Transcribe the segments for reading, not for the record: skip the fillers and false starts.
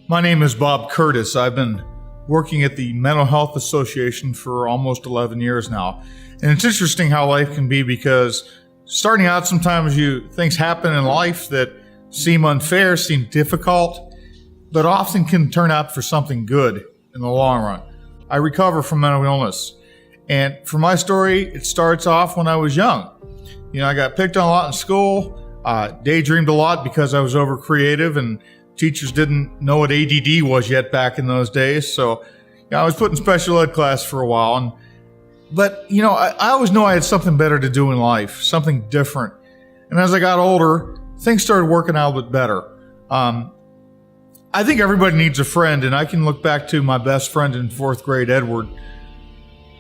My name is Bob Curtis. I've been working at the Mental Health Association for almost 11 years now. And it's interesting how life can be, because starting out, sometimes things happen in life that seem unfair, seem difficult, but often can turn out for something good in the long run. I recover from mental illness. And for my story, it starts off when I was young. I got picked on a lot in school, daydreamed a lot because I was over creative, and teachers didn't know what ADD was yet back in those days. So I was put in special ed class for a while. But I always knew I had something better to do in life, something different. And as I got older, things started working out a bit better. I think everybody needs a friend, and I can look back to my best friend in fourth grade, Edward,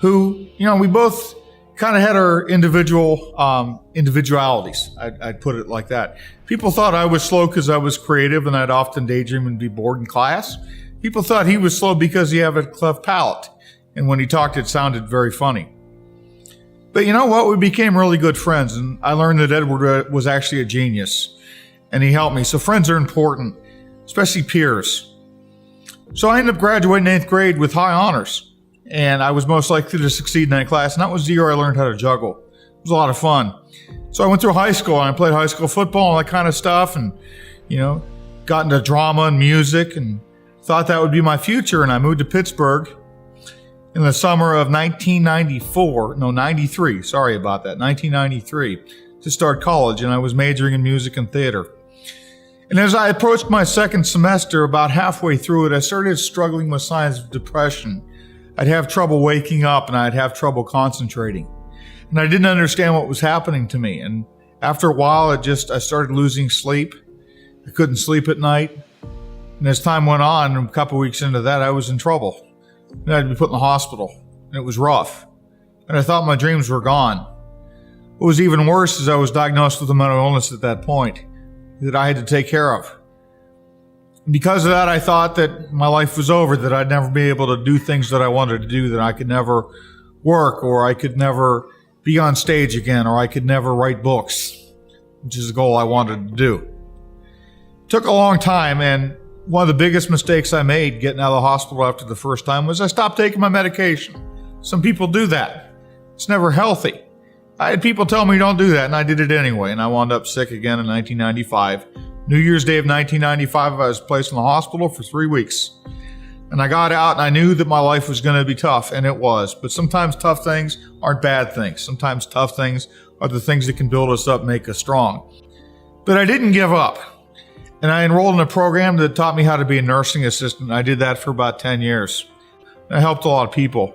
who, we both kind of had our individualities. I'd put it like that. People thought I was slow because I was creative and I'd often daydream and be bored in class. People thought he was slow because he had a cleft palate, and when he talked, it sounded very funny. But you know what? We became really good friends, and I learned that Edward was actually a genius, and he helped me. So friends are important, especially peers. So I ended up graduating 8th grade with high honors, and I was most likely to succeed in that class, and that was the year I learned how to juggle. It was a lot of fun. So I went through high school, and I played high school football and that kind of stuff, and, got into drama and music, and thought that would be my future, and I moved to Pittsburgh in the summer of 1993, to start college, and I was majoring in music and theater. And as I approached my second semester, about halfway through it, I started struggling with signs of depression. I'd have trouble waking up, and I'd have trouble concentrating. And I didn't understand what was happening to me. And after a while, I started losing sleep. I couldn't sleep at night. And as time went on, a couple weeks into that, I was in trouble. And I'd be put in the hospital. And it was rough. And I thought my dreams were gone. What was even worse is I was diagnosed with a mental illness at that point that I had to take care of. And because of that, I thought that my life was over, that I'd never be able to do things that I wanted to do, that I could never work, or I could never be on stage again, or I could never write books, which is a goal I wanted to do. It took a long time, and one of the biggest mistakes I made getting out of the hospital after the first time was I stopped taking my medication. Some people do that. It's never healthy. I had people tell me don't do that, and I did it anyway, and I wound up sick again in 1995. New Year's Day of 1995, I was placed in the hospital for 3 weeks. And I got out, and I knew that my life was going to be tough, and it was. But sometimes tough things aren't bad things. Sometimes tough things are the things that can build us up, make us strong. But I didn't give up. And I enrolled in a program that taught me how to be a nursing assistant. I did that for about 10 years. I helped a lot of people.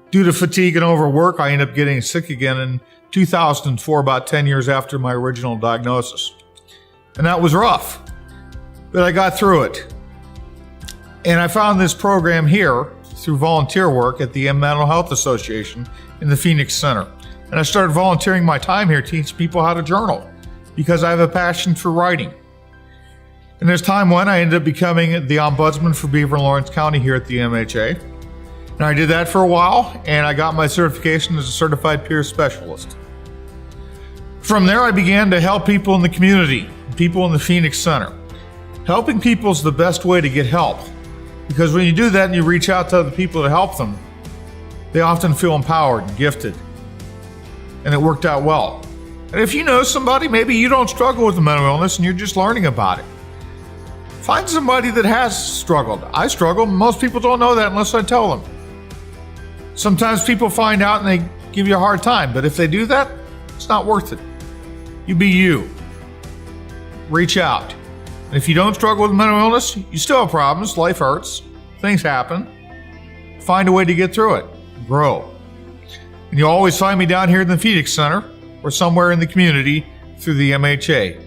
Due to fatigue and overwork, I ended up getting sick again in 2004, about 10 years after my original diagnosis. And that was rough, but I got through it. And I found this program here through volunteer work at the Mental Health Association in the Phoenix Center. And I started volunteering my time here to teach people how to journal, because I have a passion for writing. And as time went, I ended up becoming the ombudsman for Beaver and Lawrence County here at the MHA. And I did that for a while, and I got my certification as a certified peer specialist. From there, I began to help people in the community, people in the Phoenix Center. Helping people is the best way to get help, because when you do that and you reach out to other people to help them, they often feel empowered and gifted. And it worked out well. And if you know somebody, maybe you don't struggle with a mental illness and you're just learning about it, find somebody that has struggled. I struggle. Most people don't know that unless I tell them. Sometimes people find out and they give you a hard time, but if they do that, it's not worth it. You be you. Reach out. And if you don't struggle with mental illness, you still have problems. Life hurts. Things happen. Find a way to get through it. Grow. And you'll always find me down here in the Phoenix Center or somewhere in the community through the MHA.